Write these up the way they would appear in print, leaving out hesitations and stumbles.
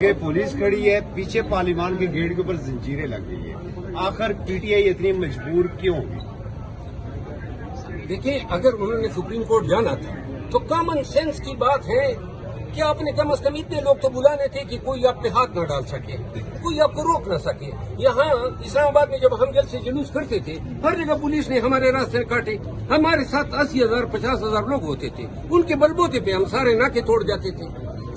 کہ پولیس کھڑی ہے پیچھے پارلیمان کے گیٹ کے اوپر زنجیریں لگ گئی ہیں، آخر پی ٹی آئی اتنی مجبور کیوں ہوئی؟ دیکھیں، اگر انہوں نے سپریم کورٹ جانا تھا تو کامن سینس کی بات ہے کہ آپ نے کم از کم اتنے لوگ تو بلانے تھے کہ کوئی آپ پہ ہاتھ نہ ڈال سکے، کوئی آپ کو روک نہ سکے۔ یہاں اسلام آباد میں جب ہم جلسے جلوس کرتے تھے، ہر جگہ پولیس نے ہمارے راستے کاٹے، ہمارے ساتھ 80,000 50,000 لوگ ہوتے تھے، ان کے بلبوتے پہ ہم سارے ناکے توڑ جاتے تھے۔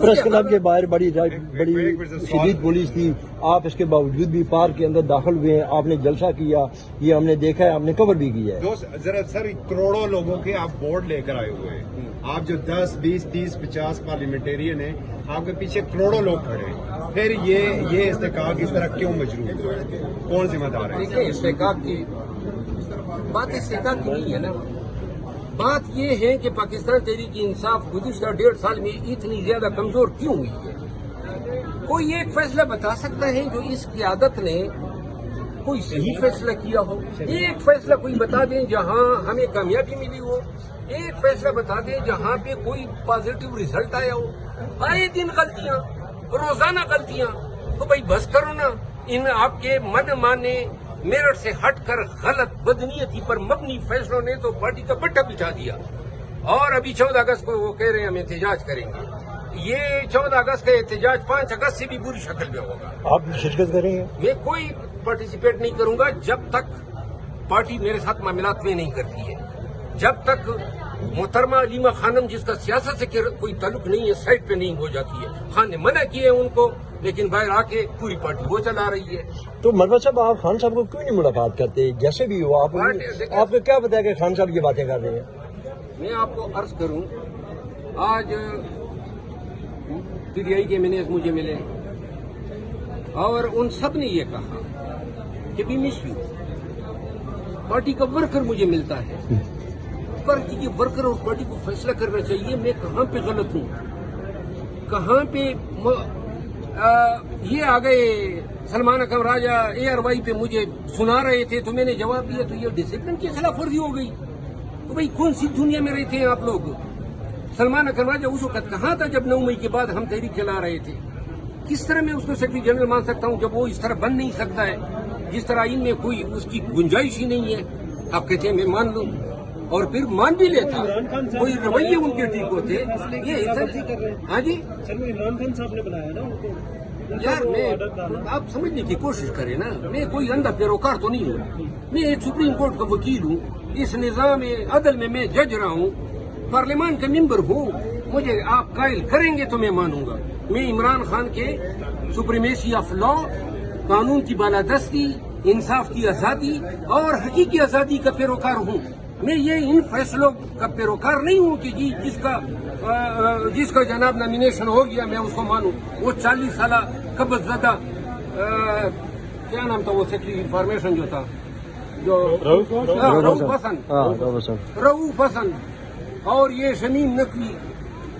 پریس کلب کے باہر بڑی شدید پولیس تھی، آپ اس کے باوجود بھی پارک کے اندر داخل ہوئے ہیں، آپ نے جلسہ کیا، یہ ہم نے دیکھا ہے، ہم نے کور بھی کیا ہے۔ دوست ذرا سر، کروڑوں لوگوں کے آپ بورڈ لے کر آئے ہوئے ہیں، آپ جو 10 20 30 50 پارلیمنٹیرین ہیں، آپ کے پیچھے کروڑوں لوگ کھڑے ہیں، پھر یہ استحقاق اس طرح کیوں مجروح ہوا ہے؟ کون ذمہ دار ہے؟ دیکھیں، استحقاق کی بات استحقاق کی نہیں ہے نا، بات یہ ہے کہ پاکستان تحریک انصاف گزشتہ 1.5 سال میں اتنی زیادہ کمزور کیوں ہوئی ہے؟ کوئی ایک فیصلہ بتا سکتا ہے جو اس قیادت نے کوئی صحیح فیصلہ کیا ہو؟ ایک فیصلہ کوئی بتا دیں جہاں ہمیں کامیابی ملی ہو، ایک فیصلہ بتا دیں جہاں پہ کوئی پازیٹو ریزلٹ آیا ہو۔ آئے دن غلطیاں، روزانہ غلطیاں، تو بھائی بس کرو نا، ان آپ کے من مانے میرٹ سے ہٹ کر غلط بدنیتی پر مبنی فیصلوں نے تو پارٹی کا پٹا بچھا دیا، اور ابھی 14 اگست کو وہ کہہ رہے ہیں ہم احتجاج کریں گے۔ یہ 14 اگست کا احتجاج 5 اگست سے بھی بری شکل میں ہوگا۔ آپ شرکت کریں گے؟ میں کوئی پارٹیسپیٹ نہیں کروں گا جب تک پارٹی میرے ساتھ معاملات میں نہیں کرتی ہے، جب تک محترمہ علیمہ خانم جس کا سیاست سے کوئی تعلق نہیں ہے سائڈ پہ نہیں ہو جاتی ہے۔ خان نے منع کیے ان کو، لیکن باہر آ کے پوری پارٹی وہ چلا رہی ہے۔ تو مروہ صاحب، آپ خان صاحب کو کیوں نہیں ملاقات کرتے؟ جیسے بھی ہو، آپ کو کیا بتایا کہ خان صاحب یہ باتیں کر رہے ہیں؟ میں آپ کو عرض کروں، آج پی ٹی آئی کے مینیجر مجھے ملے اور ان سب نے یہ کہا کہ بھی مس یو، پارٹی کا ورکر مجھے ملتا ہے، پارٹی کے ورکر اور پارٹی کو فیصلہ کرنا چاہیے میں کہاں پہ غلط ہوں، کہاں پہ یہ آ گئے سلمان اکرم راجہ ARY پہ مجھے سنا رہے تھے تو میں نے جواب دیا تو یہ ڈسپلن کی خلاف ورزی ہو گئی۔ تو بھائی کون سی دنیا میں رہتے ہیں آپ لوگ؟ سلمان اکرم راجہ اس وقت کہاں تھا جب 9 مئی کے بعد ہم تحریک چلا رہے تھے؟ کس طرح میں اس کو سیکرٹری جنرل مان سکتا ہوں جب وہ اس طرح بن نہیں سکتا ہے جس طرح ان میں کوئی اس کی گنجائش ہی نہیں ہے؟ آپ کہتے ہیں میں مان لوں، اور پھر مان بھی لیتا، کوئی رویے ان کے ٹھیک ہوتے۔ یہ ہاں جی عمران خان صاحب نے بنایا نا ان کو۔ یار، میں آپ سمجھنے کی کوشش کریں نا، میں کوئی اندھا پیروکار تو نہیں ہوں، میں ایک سپریم کورٹ کا وکیل ہوں، اس نظام عدل میں جج رہا ہوں، پارلیمان کا ممبر ہوں، مجھے آپ قائل کریں گے تو میں مانوں گا۔ میں عمران خان کے سپریمیسی آف لا، قانون کی بالادستی، انصاف کی آزادی اور حقیقی آزادی کا پیروکار ہوں۔ میں یہ ان فیصلوں کا پیروکار نہیں ہوں کہ جی جس کا جناب نامینیشن ہو گیا میں اس کو مانوں۔ وہ 40 سالہ قبض زدہ کیا نام تھا وہ سیکرٹری انفارمیشن جو تھا، جو رؤوف حسن اور یہ شمیم نقوی،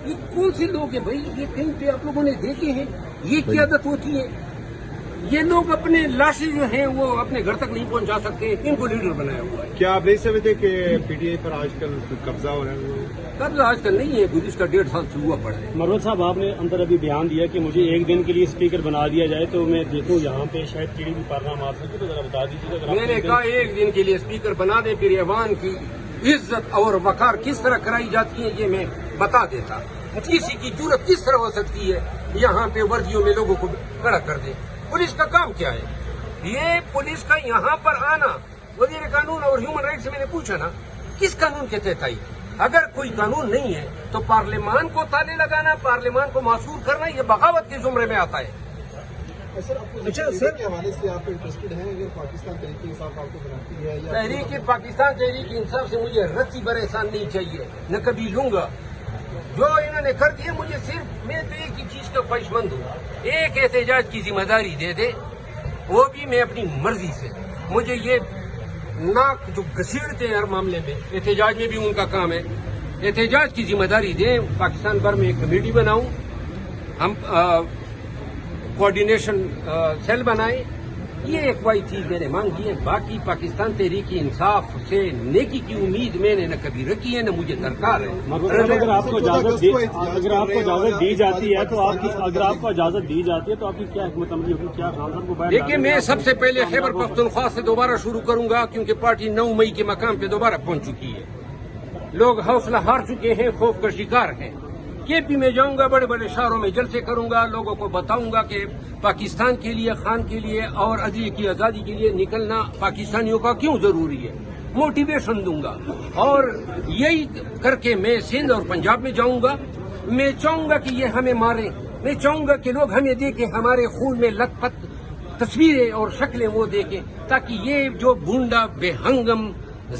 یہ کون سے لوگ ہیں بھائی؟ یہ کہیں پہ آپ لوگوں نے دیکھے ہیں یہ قیادت ہوتی ہے؟ یہ لوگ اپنے لاشیں جو ہیں وہ اپنے گھر تک نہیں پہنچا سکتے، ان کو لیڈر بنایا ہوا ہے۔ کیا آپ نہیں سمجھتے کہ پی ٹی آئی پر آج کل قبضہ ہو رہا ہے؟ قبضہ آج کل نہیں ہے، گزشتہ 1.5 سال سے ہوا پڑا ہے۔ مروت صاحب، آپ نے اندر ابھی بیان دیا کہ مجھے 1 دن کے لیے اسپیکر بنا دیا جائے تو میں دیکھوں یہاں پہ شاید کیڑی بھی پارنا مار سکے، تو ذرا بتا دیجیے۔ میں نے کہا 1 دن کے لیے اسپیکر بنا دیں، پھر ایوان کی عزت اور وقار کس طرح کرائی جاتی ہے یہ میں بتا دیتا، کسی کی جرت کس طرح ہو سکتی ہے یہاں پہ وردیوں میں لوگوں کو کھڑا کر دے۔ پولیس کا کام کیا ہے؟ یہ پولیس کا یہاں پر آنا، وزیر قانون اور ہیومن رائٹ سے میں نے پوچھا نا کس قانون کے تحت آئی؟ اگر کوئی قانون نہیں ہے تو پارلیمان کو تالے لگانا، پارلیمان کو معصور کرنا یہ بغاوت کے زمرے میں آتا ہے۔ سر کے حوالے سے آپ انٹرسٹڈ ہیں اگر پاکستان تحریک انصاف آپ کو بناتی ہے یا تحریک پاکستان تحریک انصاف سے مجھے رتی بر احسان نہیں چاہیے، نہ کبھی لوں گا۔ جو انہوں نے کر دیا مجھے صرف میں تو ایک ہی چیز کا خواہش مند ہوں، ایک احتجاج کی ذمہ داری دے دے، وہ بھی میں اپنی مرضی سے۔ مجھے یہ ناک جو گھسیڑتے ہیں ہر معاملے میں، احتجاج میں بھی ان کا کام ہے، احتجاج کی ذمہ داری دیں، پاکستان بھر میں ایک کمیٹی بناؤں، ہم کوآرڈینیشن سیل بنائیں یہ ایک واحد چیز میں نے مانگی ہے. باقی پاکستان تحریک انصاف سے نیکی کی امید میں نے نہ کبھی رکھی ہے نہ مجھے درکار ہے. اگر آپ کو اجازت دی جاتی ہے تو اگر آپ کو اجازت دی جاتی ہے تو آپ کی کیا حکمت عملی ہوگی؟ کیا خان صاحب کو باہر دیکھیں میں سب سے پہلے خیبر پختونخوا سے دوبارہ شروع کروں گا کیونکہ پارٹی 9 مئی کے مقام پہ دوبارہ پہنچ چکی ہے. لوگ حوصلہ ہار چکے ہیں, خوف کا شکار ہیں. کے پی میں جاؤں گا, بڑے بڑے شہروں میں جلسے کروں گا, لوگوں کو بتاؤں گا کہ پاکستان کے لیے, خان کے لیے اور عدلیہ کی آزادی کے لیے نکلنا پاکستانیوں کا کیوں ضروری ہے. موٹیویشن دوں گا اور یہی کر کے میں سندھ اور پنجاب میں جاؤں گا. میں چاہوں گا کہ یہ ہمیں ماریں, میں چاہوں گا کہ لوگ ہمیں دیکھیں, ہمارے خون میں لت پت تصویریں اور شکلیں وہ دیکھیں, تاکہ یہ جو بونڈا بے ہنگم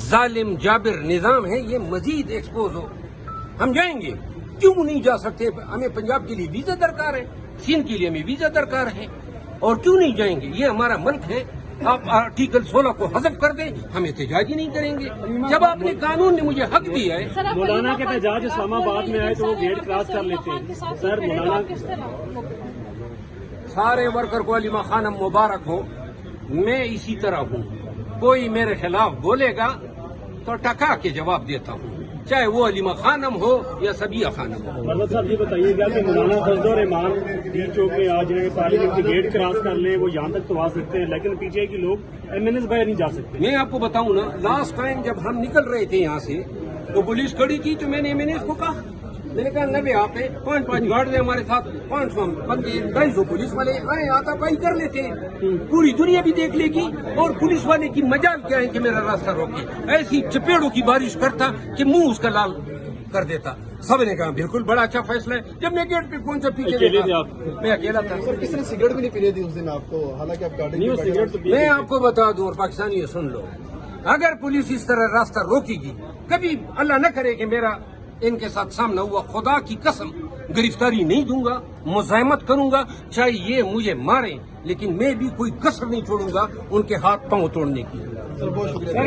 ظالم جابر نظام ہے یہ مزید ایکسپوز ہو. ہم جائیں گے, کیوں نہیں جا سکتے؟ ہمیں پنجاب کے لیے ویزا درکار ہے, سندھ کے لیے ہمیں ویزا درکار ہے, اور کیوں نہیں جائیں گے؟ یہ ہمارا ملک ہے. آپ آرٹیکل 16 کو حذف کر دیں, ہم احتجاج ہی نہیں کریں گے. جب آپ نے قانون نے مجھے حق دیا ہے. مولانا کے احتجاج اسلام آباد میں آئے تو وہ گیٹ کراس کر لیتے ہیں. سر مولانا سارے ورکر کو علیمہ خانم مبارک ہو. میں اسی طرح ہوں, کوئی میرے خلاف بولے گا تو ٹکا کے جواب دیتا ہوں, چاہے وہ علیمہ خانم ہو یا سبیہ خانم ہو. مطلب صاحب یہ بتائیے گا کہ مولانا فضل الرحمان ڈی چوک میں آج پارلیمنٹ کی گیٹ کراس کر لیں, وہ یہاں تک تو آ سکتے ہیں لیکن پیچھے کے لوگ MNS باہر نہیں جا سکتے. میں آپ کو بتاؤں نا, لاسٹ ٹائم جب ہم نکل رہے تھے یہاں سے تو پولیس کھڑی تھی تو میں نے MNS کو کہا, میں نے کہا 90 آپ ہیں, 5 گارڈ ہیں ہمارے ساتھ, 500 بندے, 250 پولیس والے آئے, آتا پائی کر لیتے ہیں. پوری دنیا بھی دیکھ لے گی, اور پولیس والے کی مجال کیا ہے کہ میرا راستہ روکے. ایسی چپیڑوں کی بارش کرتا کہ منہ اس کا لال کر دیتا. سب نے کہا بالکل بڑا اچھا فیصلہ ہے. جب میں گیٹ پہ پہنچا پیچھے دیکھا, میں اکیلا تھا. سر کس نے سگریٹ بھی نہیں پینے دی اس دن آپ کو, حالانکہ آپ گاڑی نہیں, وہ سگریٹ تو میں آپ کو بتا دوں, اور پاکستانی سن لو, اگر پولیس اس طرح راستہ روکے گی, کبھی اللہ نہ کرے کہ میرا ان کے ساتھ سامنا ہوا, خدا کی قسم گرفتاری نہیں دوں گا, مزاحمت کروں گا, چاہے یہ مجھے ماریں, لیکن میں بھی کوئی کسر نہیں چھوڑوں گا ان کے ہاتھ پاؤں توڑنے کی. سر بہت شکریہ.